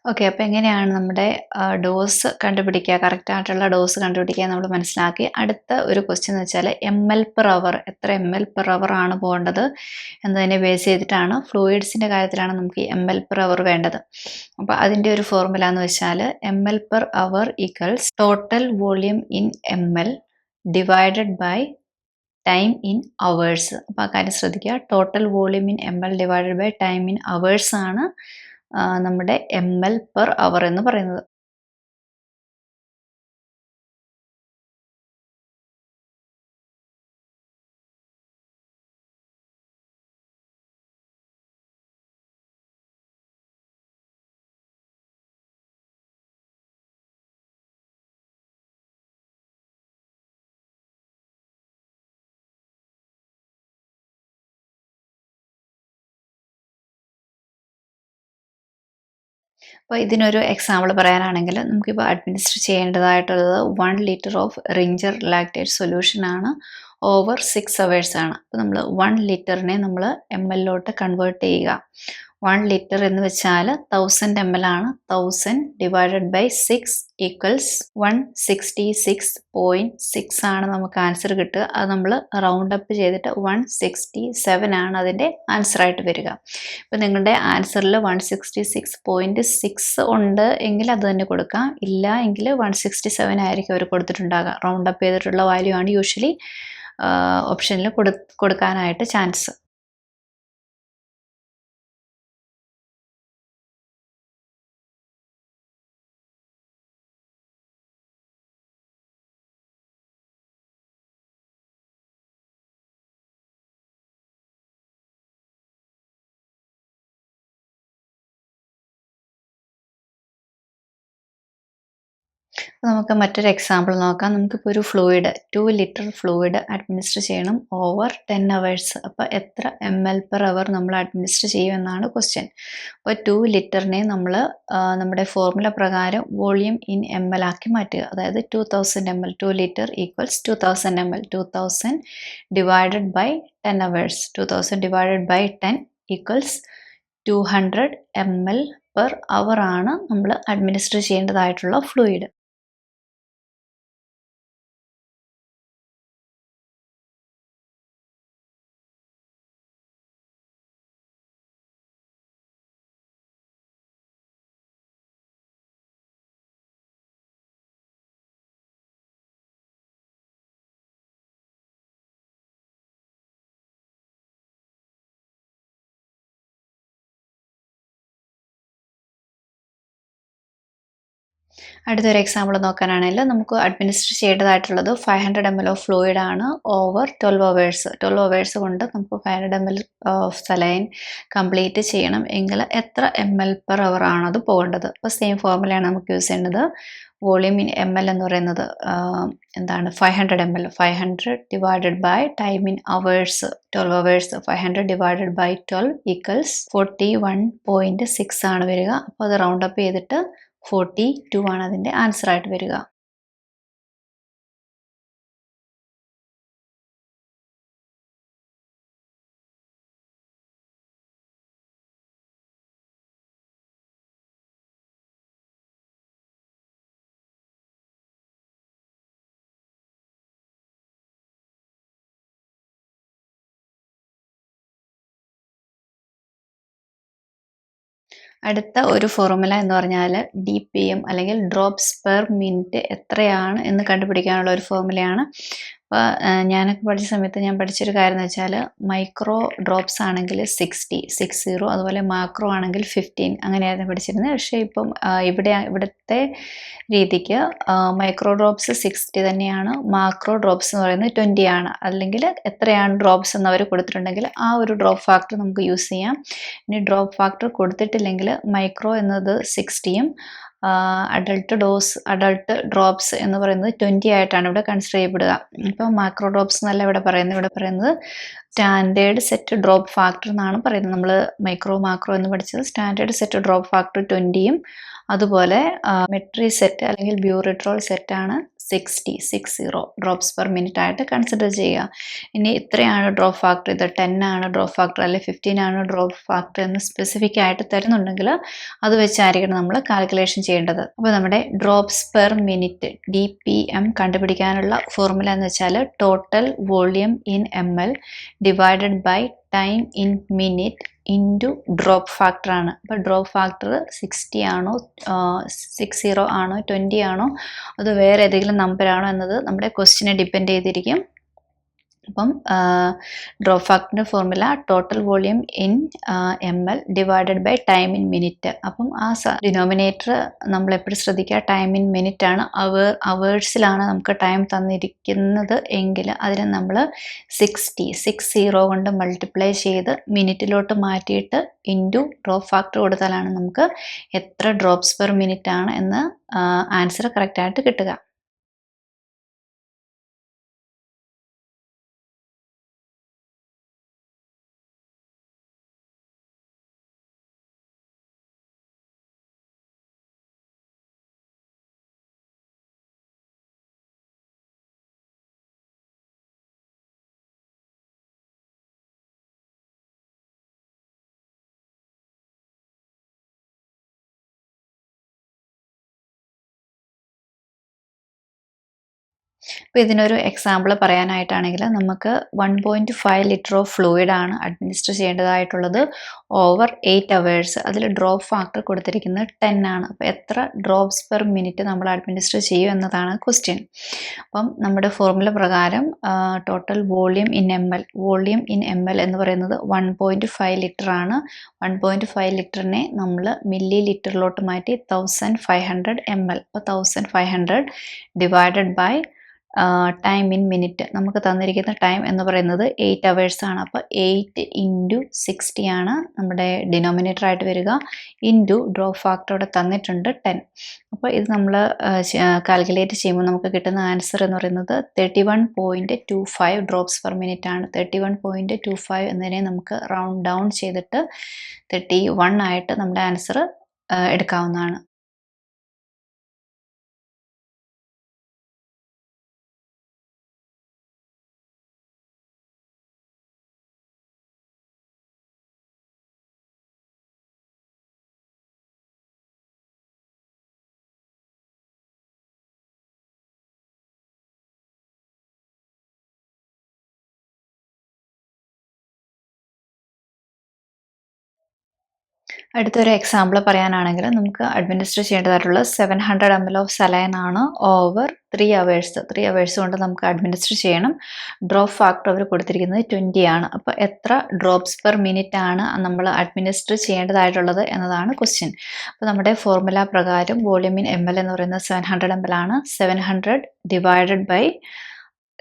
ഓക്കെ. അപ്പോൾ എങ്ങനെയാണ് നമ്മുടെ ഡോസ് കണ്ടുപിടിക്കുക, കറക്റ്റ് ആയിട്ടുള്ള ഡോസ് കണ്ടുപിടിക്കുക നമ്മൾ മനസ്സിലാക്കി. അടുത്ത ഒരു ക്വസ്റ്റ്യൻ എന്ന് വെച്ചാൽ ml/h, എത്ര ml/h ആണ് പോകേണ്ടത് എന്നതിനെ ബേസ് ചെയ്തിട്ടാണ്. ഫ്ലൂയിഡ്സിൻ്റെ കാര്യത്തിലാണ് നമുക്ക് ഈ ml/h വേണ്ടത്. അപ്പോൾ അതിൻ്റെ ഒരു ഫോർമുല എന്ന് വെച്ചാൽ ml/h equals total volume in ml divided by time in hours. അപ്പോൾ ആ കാര്യം ശ്രദ്ധിക്കുക. Total volume in ml divided by time in hours ആണ് നമ്മുടെ ml/h എന്ന് പറയുന്നത്. അപ്പോൾ ഇതിനൊരു എക്സാമ്പിൾ പറയാനാണെങ്കിൽ നമുക്കിപ്പോൾ അഡ്മിനിസ്റ്റർ ചെയ്യേണ്ടതായിട്ടുള്ളത് 1 litre of Ringer lactate solution ആണ്, ഓവർ 6 അവേഴ്സ് ആണ്. അപ്പോൾ നമ്മൾ 1 ലിറ്ററിനെ നമ്മൾ ml കൺവേർട്ട് ചെയ്യുക. 1 ലിറ്റർ എന്ന് വെച്ചാൽ 1000 ml ആണ്. 1000 ഡിവൈഡഡ് ബൈ 6 ഈക്വൽസ് 166.6 ആണ് നമുക്ക് ആൻസർ കിട്ടുക. അത് നമ്മൾ റൗണ്ട് അപ്പ് ചെയ്തിട്ട് 167 ആണ് അതിൻ്റെ ആൻസർ ആയിട്ട് വരിക. ഇപ്പോൾ നിങ്ങളുടെ ആൻസറിൽ 166.6 ഉണ്ട് എങ്കിൽ അത് തന്നെ കൊടുക്കാം, ഇല്ല എങ്കിൽ 167 ആയിരിക്കും അവർ കൊടുത്തിട്ടുണ്ടാകുക. റൗണ്ട് അപ്പ് ചെയ്തിട്ടുള്ള വാല്യൂ ആണ് യൂഷ്വലി ഓപ്ഷനിൽ കൊടുക്കാനായിട്ട് ചാൻസ്. നമുക്ക് മറ്റൊരു എക്സാമ്പിൾ നോക്കാം. നമുക്കിപ്പോൾ ഒരു ഫ്ലൂയിഡ് 2 ലിറ്റർ ഫ്ലൂയിഡ് അഡ്മിനിസ്റ്റർ ചെയ്യണം ഓവർ 10 അവേഴ്സ്. അപ്പോൾ എത്ര ml/h നമ്മൾ അഡ്മിനിസ്റ്റർ ചെയ്യുമെന്നാണ് ക്വസ്റ്റ്യൻ. അപ്പോൾ 2 ലിറ്ററിനെ നമ്മൾ നമ്മുടെ ഫോർമുല പ്രകാരം വോളിയം ഇൻ ml ആക്കി മാറ്റുക. അതായത് 2000 ml, 2 litre equals 2000 ml. 2000 divided by 10 hours. 2000 divided by 10 equals 200 ml/h ആണ് നമ്മൾ അഡ്മിനിസ്റ്റർ ചെയ്യേണ്ടതായിട്ടുള്ള ഫ്ലൂയിഡ്. അടുത്തൊരു എക്സാമ്പിൾ നോക്കാനാണെങ്കിൽ നമുക്ക് അഡ്മിനിസ്റ്റർ ചെയ്യേണ്ടതായിട്ടുള്ളത് 500 ml ഓഫ് ഫ്ലൂയിഡ് ആണ് ഓവർ 12 അവേഴ്സ്. 12 അവേഴ്സ് കൊണ്ട് നമുക്ക് 500 ml ഓഫ് സലൈൻ കംപ്ലീറ്റ് ചെയ്യണം എങ്കിൽ എത്ര ml/h ആണ് അത് പോകേണ്ടത്. അപ്പോൾ സെയിം ഫോർമുലയാണ് നമുക്ക് യൂസ് ചെയ്യേണ്ടത്. വോളിയം ഇൻ ml എന്ന് പറയുന്നത് എന്താണ് 500 ml. 500 divided by time in hours 12 hours. 500 divided by 12 equals 41.6 ആണ് വരിക. അപ്പോൾ അത് റൗണ്ട് അപ്പ് ചെയ്തിട്ട് 42 ആണ് അതിൻ്റെ ആൻസർ ആയിട്ട് വരിക. അടുത്ത ഒരു ഫോർമുല എന്ന് പറഞ്ഞാൽ DPM അല്ലെങ്കിൽ ഡ്രോപ്സ് പെർ മിനിറ്റ് എത്രയാണ് എന്ന് കണ്ടുപിടിക്കാനുള്ള ഒരു ഫോർമുലയാണ്. അപ്പോൾ ഞാനൊക്കെ പഠിച്ച സമയത്ത് ഞാൻ പഠിച്ചൊരു കാര്യം എന്ന് വെച്ചാൽ മൈക്രോ ഡ്രോപ്സ് ആണെങ്കിൽ 60 അതുപോലെ മാക്രോ ആണെങ്കിൽ 15 അങ്ങനെയായിരുന്നു പഠിച്ചിരുന്നത്. പക്ഷേ ഇപ്പം ഇവിടുത്തെ രീതിക്ക് മൈക്രോ ഡ്രോപ്സ് 60 തന്നെയാണ്, മാക്രോ ഡ്രോപ്സ് എന്ന് പറയുന്നത് 20 ആണ്. അല്ലെങ്കിൽ എത്രയാണ് ഡ്രോപ്സ് എന്ന് അവർ കൊടുത്തിട്ടുണ്ടെങ്കിൽ ആ ഒരു ഡ്രോപ്പ് ഫാക്ടർ നമുക്ക് യൂസ് ചെയ്യാം. ഇനി ഡ്രോപ്പ് ഫാക്ടർ കൊടുത്തിട്ടില്ലെങ്കിൽ മൈക്രോ എന്നത് 60യും അഡൾട്ട് ഡ്രോപ്സ് എന്ന് പറയുന്നത് 20 ആയിട്ടാണ് ഇവിടെ കൺസിഡർ ചെയ്യപ്പെടുക. ഇപ്പോൾ മാക്രോ ഡ്രോപ്സ് എന്നല്ല ഇവിടെ പറയുന്നത് സ്റ്റാൻഡേർഡ് സെറ്റ് ഡ്രോപ്പ് ഫാക്ടർ എന്നാണ് പറയുന്നത്. നമ്മൾ മൈക്രോ മാക്രോ എന്ന് പഠിച്ചത് സ്റ്റാൻഡേർഡ് സെറ്റ് ഡ്രോപ്പ് ഫാക്ടർ 20യും അതുപോലെ മെട്രി സെറ്റ് അല്ലെങ്കിൽ ബ്യൂറിട്രോൾ സെറ്റാണ് 60 ഡ്രോപ്സ് പെർ മിനിറ്റ് ആയിട്ട് കൺസിഡർ ചെയ്യുക. ഇനി ഇത്രയാണ് ഡ്രോപ്പ് ഫാക്ടർ, ഇത് 10 ആണ് ഡ്രോപ്പ് ഫാക്ടർ അല്ലെങ്കിൽ 15 ആണ് ഡ്രോപ്പ് ഫാക്ടർ എന്ന് സ്പെസിഫിക് ആയിട്ട് തരുന്നുണ്ടെങ്കിൽ അത് വെച്ചായിരിക്കണം നമ്മൾ കാൽക്കുലേഷൻ ചെയ്യേണ്ടത്. അപ്പോൾ നമ്മുടെ ഡ്രോപ്സ് പെർ മിനിറ്റ് DPM കണ്ടുപിടിക്കാനുള്ള ഫോർമുല എന്ന് വെച്ചാൽ total volume in ml divided by time in minute into drop factor ആണ്. അപ്പോൾ ഡ്രോപ്പ് ഫാക്ടർ 60 ആണോ 60 ആണോ 20 ആണോ അത് വേറെ ഏതെങ്കിലും നമ്പറാണോ എന്നത് നമ്മുടെ ക്വസ്റ്റിനെ ഡിപ്പെൻഡ് ചെയ്തിരിക്കും. അപ്പം ഡ്രോപ്പ് ഫാക്ടറിൻ്റെ formula total volume in ml divided by time in minute. അപ്പം ആ ഡിനോമിനേറ്റർ നമ്മൾ എപ്പോഴും ശ്രദ്ധിക്കുക ടൈം ഇൻ മിനിറ്റ് ആണ്. അവേഴ്സിലാണ് നമുക്ക് ടൈം തന്നിരിക്കുന്നത് എങ്കിൽ അതിനെ നമ്മൾ 60 കൊണ്ട് മൾട്ടിപ്ലൈ ചെയ്ത് മിനിറ്റിലോട്ട് മാറ്റിയിട്ട് ഇൻറ്റു ഡ്രോപ്പ് ഫാക്ടർ കൊടുത്താലാണ് നമുക്ക് എത്ര ഡ്രോപ്സ് പെർ മിനിറ്റ് ആണ് എന്ന് ആൻസർ കറക്റ്റായിട്ട് കിട്ടുക. അപ്പോൾ ഇതിനൊരു എക്സാമ്പിൾ പറയാനായിട്ടാണെങ്കിൽ നമുക്ക് 1.5 ലിറ്റർ ഓഫ് ഫ്ലൂയിഡ് ആണ് അഡ്മിനിസ്റ്റർ ചെയ്യേണ്ടതായിട്ടുള്ളത് ഓവർ 8 അവേഴ്സ്. അതിൽ ഡ്രോപ്പ് ഫാക്ടർ കൊടുത്തിരിക്കുന്നത് 10 ആണ്. അപ്പോൾ എത്ര ഡ്രോപ്സ് പെർ മിനിറ്റ് നമ്മൾ അഡ്മിനിസ്റ്റർ ചെയ്യും എന്നതാണ് ക്വസ്റ്റ്യൻ. അപ്പം നമ്മുടെ ഫോർമുല പ്രകാരം total volume in M L എന്ന് പറയുന്നത് 1.5 ലിറ്റർ ആണ്. 1.5 ലിറ്ററിനെ നമ്മൾ മില്ലി ലിറ്ററിലോട്ട് മാറ്റി 1500 ml. അപ്പോൾ 1500 divided by time in minute. നമുക്ക് തന്നിരിക്കുന്ന ടൈം എന്ന് പറയുന്നത് 8 അവേഴ്സ് ആണ്. അപ്പോൾ 8 ഇൻറ്റു 60 ആണ് നമ്മുടെ ഡിനോമിനേറ്റർ ആയിട്ട് വരിക. ഇൻറ്റു ഡ്രോപ്പ് ഫാക്ടർ ഇവിടെ തന്നിട്ടുണ്ട് 10. അപ്പോൾ ഇത് നമ്മൾ കാൽക്കുലേറ്റ് ചെയ്യുമ്പോൾ നമുക്ക് കിട്ടുന്ന ആൻസർ എന്ന് പറയുന്നത് 31.25 ഡ്രോപ്സ് പെർ മിനിറ്റ് ആണ്. 31.25 എന്നതിനെ നമുക്ക് റൗണ്ട് ഡൗൺ ചെയ്തിട്ട് 31 ആയിട്ട് നമ്മുടെ ആൻസർ എടുക്കാവുന്നതാണ്. അടുത്തൊരു എക്സാമ്പിൾ പറയാനാണെങ്കിൽ നമുക്ക് അഡ്മിനിസ്റ്റർ ചെയ്യേണ്ടതായിട്ടുള്ള 700 ml ഓഫ് സലൈൻ ആണ് ഓവർ 3 അവേഴ്സ്. 3 അവേഴ്സ് കൊണ്ട് നമുക്ക് അഡ്മിനിസ്റ്റർ ചെയ്യണം. ഡ്രോപ്പ് ഫാക്ടർ അവർ കൊടുത്തിരിക്കുന്നത് 20 ആണ്. അപ്പോൾ എത്ര ഡ്രോപ്സ് പെർ മിനിറ്റ് ആണ് നമ്മൾ അഡ്മിനിസ്റ്റർ ചെയ്യേണ്ടതായിട്ടുള്ളത് എന്നതാണ് ക്വസ്റ്റ്യൻ. അപ്പോൾ നമ്മുടെ ഫോർമുല പ്രകാരം വോളിയം ഇൻ ml എന്ന് പറയുന്നത് 700 ml ആണ്. 700 ഡിവൈഡഡ് ബൈ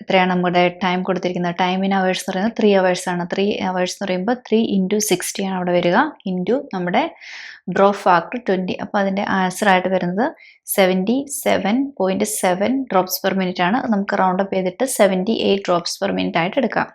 എത്രയാണ് നമ്മുടെ ടൈം കൊടുത്തിരിക്കുന്നത്, ടൈം ഇൻ അവേഴ്സ് എന്ന് പറയുന്നത് 3 അവേഴ്സ് ആണ്. 3 അവേഴ്സ് എന്ന് പറയുമ്പോൾ 3 ഇൻറ്റു 60 ആണ് അവിടെ വരിക. ഇൻറ്റു നമ്മുടെ ഡ്രോപ്പ് ഫാക്ടർ 20. അപ്പോൾ അതിൻ്റെ ആൻസർ ആയിട്ട് വരുന്നത് 77.7 ഡ്രോപ്സ് പെർ മിനിറ്റ് ആണ്. നമുക്ക് റൗണ്ട് അപ്പ് ചെയ്തിട്ട് 78 ഡ്രോപ്സ് പെർ മിനിറ്റ് ആയിട്ട് എടുക്കാം.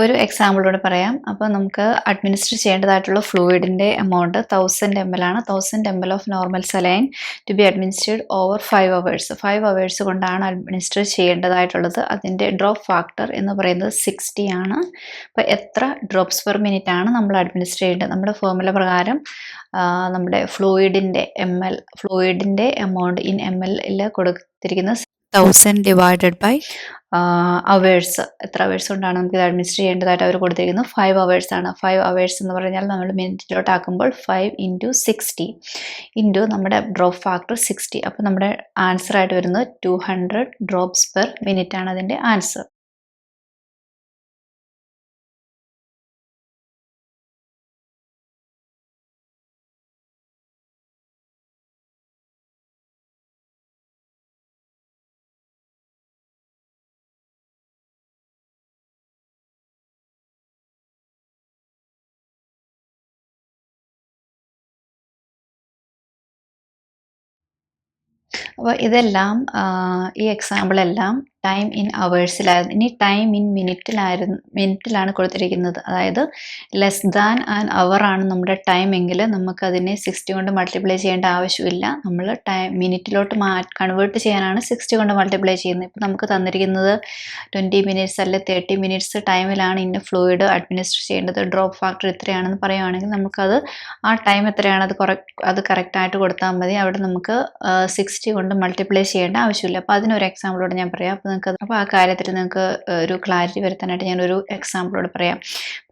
ഒരു എക്സാമ്പിളൂടെ പറയാം. അപ്പോൾ നമുക്ക് അഡ്മിനിസ്റ്റർ ചെയ്യേണ്ടതായിട്ടുള്ള ഫ്ലൂയിഡിൻ്റെ എമൗണ്ട് 1000 ml ആണ്. 1000 ml of normal saline to be administered over 5 hours. 5 hours കൊണ്ടാണ് അഡ്മിനിസ്റ്റർ ചെയ്യേണ്ടതായിട്ടുള്ളത്. അതിൻ്റെ ഡ്രോപ്പ് ഫാക്ടർ എന്ന് പറയുന്നത് 60 ആണ്. അപ്പോൾ എത്ര ഡ്രോപ്സ് പെർ മിനിറ്റ് ആണ് നമ്മൾ അഡ്മിനിസ്റ്റർ ചെയ്യേണ്ടത്? നമ്മുടെ ഫോർമുല പ്രകാരം നമ്മുടെ ഫ്ലൂയിഡിൻ്റെ എമൗണ്ട് ഇൻ ml കൊടുത്തിരിക്കുന്ന 1000 ഡിവൈഡഡ് ബൈ അവേഴ്സ്. എത്ര അവേഴ്സ് കൊണ്ടാണ് നമുക്ക് ഇത് അഡ്മിനിസ്റ്റർ ചെയ്യേണ്ടതായിട്ട് അവർ കൊടുത്തിരിക്കുന്നത്? 5 hours ആണ്. 5 hours എന്ന് പറഞ്ഞാൽ നമ്മൾ മിനിറ്റിലോട്ടാക്കുമ്പോൾ 5 × 60 ഇൻറ്റു നമ്മുടെ ഡ്രോപ്പ് ഫാക്ടർ 60. അപ്പോൾ നമ്മുടെ ആൻസർ ആയിട്ട് വരുന്നത് 200 ഡ്രോപ്സ് പെർ മിനിറ്റ് ആണ് അതിൻ്റെ ആൻസർ. അപ്പോൾ ഇതെല്ലാം ഈ എക്സാമ്പിളെല്ലാം ടൈം ഇൻ അവേഴ്സിലായിരുന്നു. ഇനി ടൈം ഇൻ മിനിറ്റിലാണ് കൊടുത്തിരിക്കുന്നത്. അതായത് ലെസ് ദാൻ ആൻ അവർ ആണ് നമ്മുടെ ടൈം എങ്കിൽ നമുക്കതിനെ 60 കൊണ്ട് മൾട്ടിപ്ലൈ ചെയ്യേണ്ട ആവശ്യമില്ല. നമ്മൾ ടൈം മിനിറ്റിലോട്ട് കൺവേർട്ട് ചെയ്യാനാണ് 60 കൊണ്ട് മൾട്ടിപ്ലൈ ചെയ്യുന്നത്. ഇപ്പോൾ നമുക്ക് തന്നിരിക്കുന്നത് 20 മിനിറ്റ്സ് അല്ലെ 30 മിനിറ്റ്സ് ടൈമിലാണ് ഇന്ന ഫ്ലൂയിഡ് അഡ്മിനിസ്റ്റർ ചെയ്യേണ്ടത്, ഡ്രോപ്പ് ഫാക്ടർ ഇത്രയാണെന്ന് പറയുകയാണെങ്കിൽ നമുക്കത് ആ ടൈം എത്രയാണ് അത് കറക്റ്റായിട്ട് കൊടുത്താൽ മതി. അവിടെ നമുക്ക് 60 കൊണ്ട് മൾട്ടിപ്ലൈ ചെയ്യേണ്ട ആവശ്യമില്ല. അപ്പോൾ അതിനൊരു എക്സാമ്പിളോട് ഞാൻ പറയാം. അപ്പോൾ ആ കാര്യത്തിൽ നിങ്ങൾക്ക് ഒരു ക്ലാരിറ്റി വരുത്താനായിട്ട് ഞാനൊരു എക്സാമ്പിളോട് പറയാം.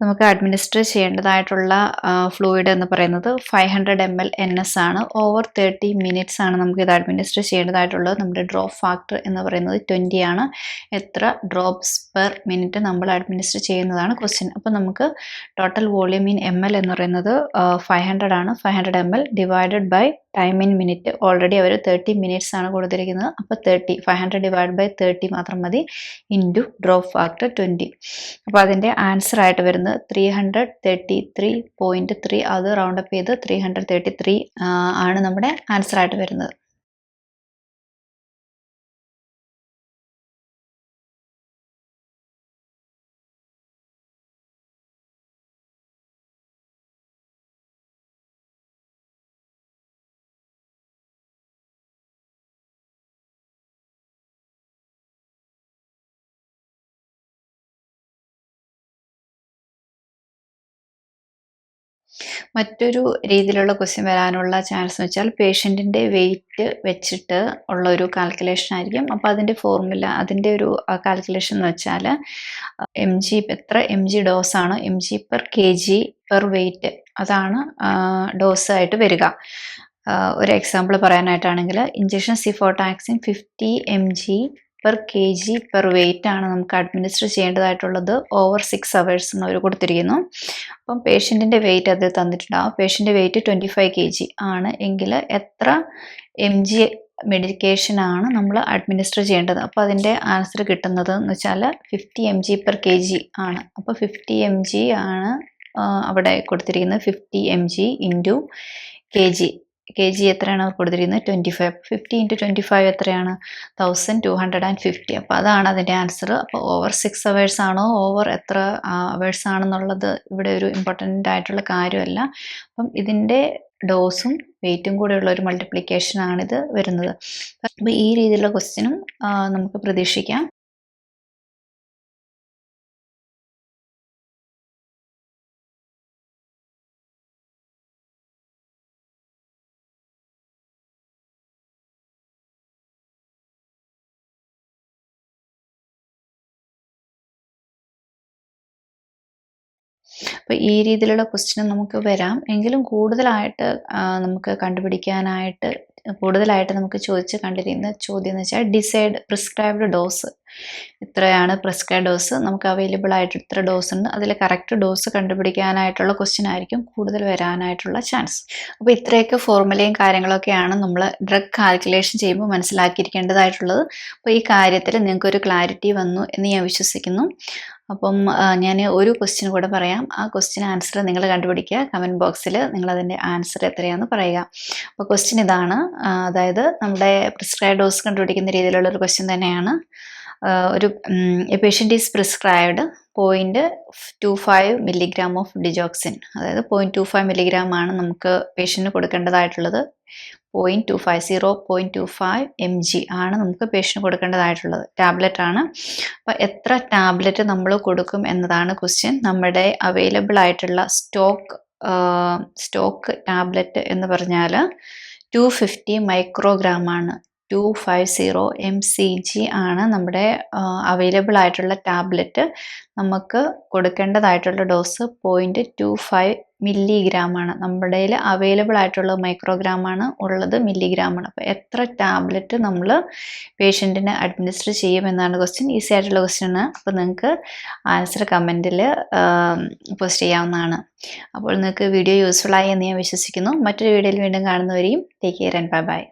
നമുക്ക് അഡ്മിനിസ്റ്റർ ചെയ്യേണ്ടതായിട്ടുള്ള ഫ്ലൂയിഡ് എന്ന് പറയുന്നത് 500 ml NS ആണ്. ഓവർ 30 മിനിറ്റ്സ് ആണ് നമുക്ക് ഇത് അഡ്മിനിസ്റ്റർ ചെയ്യേണ്ടതായിട്ടുള്ളത്. നമ്മുടെ ഡ്രോപ്പ് ഫാക്ടർ എന്ന് പറയുന്നത് 20 ആണ്. എത്ര ഡ്രോപ്സ് പെർ മിനിറ്റ് നമ്മൾ അഡ്മിനിസ്റ്റർ ചെയ്യുന്നതാണ് ക്വസ്റ്റ്യൻ. അപ്പോൾ നമുക്ക് ടോട്ടൽ വോളിയം ഇൻ ml എന്ന് പറയുന്നത് 500 ആണ്. 500 ml divided by time in minute. Already അവർ 30 മിനിറ്റ്സ് ആണ് കൊടുത്തിരിക്കുന്നത്. അപ്പോൾ 500 ഡിവൈഡ് ബൈ 30 മാത്രം മതി ഇൻറ്റു ഡ്രോപ്പ് ഫാക്ടർ 20. അപ്പോൾ അതിൻ്റെ ആൻസർ ആയിട്ട് വരുന്നത് 333.3. അത് റൗണ്ട് അപ്പ് ചെയ്ത് 333 ആണ് നമ്മുടെ ആൻസർ ആയിട്ട് വരുന്നത്. മറ്റൊരു രീതിയിലുള്ള ക്വസ്റ്റ്യൻ വരാനുള്ള ചാൻസ് എന്ന് വെച്ചാൽ പേഷ്യൻറ്റിൻ്റെ വെയിറ്റ് വെച്ചിട്ട് ഉള്ള ഒരു കാൽക്കുലേഷൻ ആയിരിക്കും. അപ്പോൾ അതിൻ്റെ ഫോർമുല, അതിൻ്റെ ഒരു കാൽക്കുലേഷൻ എന്ന് വെച്ചാൽ എത്ര mg ഡോസാണ് mg/kg പെർ വെയിറ്റ്, അതാണ് ഡോസായിട്ട് വരിക. ഒരു എക്സാമ്പിൾ പറയാനായിട്ടാണെങ്കിൽ injection cefotaxime 50 mg/kg per weight ആണ് നമുക്ക് അഡ്മിനിസ്റ്റർ ചെയ്യേണ്ടതായിട്ടുള്ളത് ഓവർ 6 hours എന്ന് അവർ കൊടുത്തിരിക്കുന്നു. അപ്പം പേഷ്യൻറ്റിൻ്റെ വെയിറ്റ് അത് തന്നിട്ടുണ്ടാവും. പേഷ്യൻ്റെ വെയിറ്റ് 25 kg ആണ് എങ്കിൽ എത്ര mg മെഡിക്കേഷനാണ് നമ്മൾ അഡ്മിനിസ്റ്റർ ചെയ്യേണ്ടത്? അപ്പോൾ അതിൻ്റെ ആൻസർ കിട്ടുന്നത് എന്ന് വെച്ചാൽ 50 mg/kg ആണ്. അപ്പോൾ 50 mg ആണ് അവിടെ കൊടുത്തിരിക്കുന്നത്. 50 mg ഇൻറ്റു kg എത്രയാണ് കൊടുത്തിരിക്കുന്നത്? 25. 50 × 25 എത്രയാണ്? 1250. അപ്പോൾ അതാണ് അതിൻ്റെ ആൻസർ. അപ്പോൾ ഓവർ 6 hours ആണോ ഓവർ എത്ര അവേഴ്സ് ആണെന്നുള്ളത് ഇവിടെ ഒരു ഇമ്പോർട്ടൻ്റ് ആയിട്ടുള്ള കാര്യമല്ല. അപ്പം ഇതിൻ്റെ ഡോസും വെയിറ്റും കൂടെയുള്ള ഒരു മൾട്ടിപ്ലിക്കേഷനാണിത് വരുന്നത്. അപ്പോൾ ഈ രീതിയിലുള്ള ക്വസ്റ്റ്യനും നമുക്ക് പ്രതീക്ഷിക്കാം. അപ്പോൾ ഈ രീതിയിലുള്ള ക്വസ്റ്റ്യൻ നമുക്ക് വരാം. എങ്കിലും കൂടുതലായിട്ട് നമുക്ക് ചോദിച്ച് കണ്ടിരിക്കുന്ന ചോദ്യം എന്ന് വെച്ചാൽ ഡിസൈഡ് പ്രിസ്ക്രൈബ്ഡ് ഡോസ്. ഇത്രയാണ് പ്രിസ്ക്രൈബ് ഡോസ്, നമുക്ക് അവൈലബിൾ ആയിട്ട് ഇത്ര ഡോസ് ഉണ്ട്, അതിൽ കറക്റ്റ് ഡോസ് കണ്ടുപിടിക്കാനായിട്ടുള്ള ക്വസ്റ്റ്യൻ ആയിരിക്കും കൂടുതൽ വരാനായിട്ടുള്ള ചാൻസ്. അപ്പോൾ ഇത്രയൊക്കെ ഫോർമുലയും കാര്യങ്ങളൊക്കെയാണ് നമ്മൾ ഡ്രഗ് കാൽക്കുലേഷൻ ചെയ്യുമ്പോൾ മനസ്സിലാക്കിയിരിക്കേണ്ടതായിട്ടുള്ളത്. അപ്പോൾ ഈ കാര്യത്തിൽ നിങ്ങൾക്കൊരു ക്ലാരിറ്റി വന്നു എന്ന് ഞാൻ വിശ്വസിക്കുന്നു. അപ്പം ഞാൻ ഒരു ക്വസ്റ്റ്യൻ കൂടെ പറയാം. ആ ക്വസ്റ്റ്യൻ ആൻസർ നിങ്ങൾ കണ്ടുപിടിക്കുക. കമൻറ്റ് ബോക്സിൽ നിങ്ങളതിൻ്റെ ആൻസർ എത്രയാണെന്ന് പറയുക. അപ്പോൾ ക്വസ്റ്റ്യൻ ഇതാണ്. അതായത് നമ്മുടെ പ്രിസ്ക്രൈബ് ഡോസ് കണ്ടുപിടിക്കുന്ന രീതിയിലുള്ളൊരു ക്വസ്റ്റ്യൻ തന്നെയാണ്. ഒരു A patient is prescribed 0.25 milligram of digoxin, അതായത് 0.25 milligram ആണ് നമുക്ക് പേഷ്യൻറ്റിന് കൊടുക്കേണ്ടതായിട്ടുള്ളത്. 0.25 mg ആണ് നമുക്ക് പേഷ്യൻറ്റിന് കൊടുക്കേണ്ടതായിട്ടുള്ളത്, ടാബ്ലറ്റ് ആണ്. അപ്പോൾ എത്ര ടാബ്ലറ്റ് നമ്മൾ കൊടുക്കും എന്നതാണ് ക്വസ്റ്റ്യൻ. നമ്മുടെ അവൈലബിൾ ആയിട്ടുള്ള സ്റ്റോക്ക് ടാബ്ലറ്റ് എന്ന് പറഞ്ഞാൽ 250 മൈക്രോഗ്രാം ആണ്. 250 mcg ആണ് നമ്മുടെ അവൈലബിൾ ആയിട്ടുള്ള ടാബ്ലറ്റ്. നമുക്ക് കൊടുക്കേണ്ടതായിട്ടുള്ള ഡോസ് 0.25 milligram ആണ്. നമ്മുടെ കയ്യിൽ അവൈലബിൾ ആയിട്ടുള്ള മൈക്രോഗ്രാം ആണ്, ഉള്ളത് മില്ലിഗ്രാം ആണ്. അപ്പോൾ എത്ര ടാബ്ലറ്റ് നമ്മൾ പേഷ്യൻറ്റിന് അഡ്മിനിസ്റ്റർ ചെയ്യുമെന്നാണ് ക്വസ്റ്റ്യൻ. ഈസി ആയിട്ടുള്ള ക്വസ്റ്റ്യൻ ആണ്. അപ്പോൾ നിങ്ങൾക്ക് ആൻസർ കമൻറ്റിൽ പോസ്റ്റ് ചെയ്യാവുന്നതാണ്. അപ്പോൾ നിങ്ങൾക്ക് വീഡിയോ യൂസ്ഫുൾ ആയി എന്ന് ഞാൻ വിശ്വസിക്കുന്നു. മറ്റൊരു വീഡിയോയിൽ വീണ്ടും കാണുന്നവരെയും take care and bye by.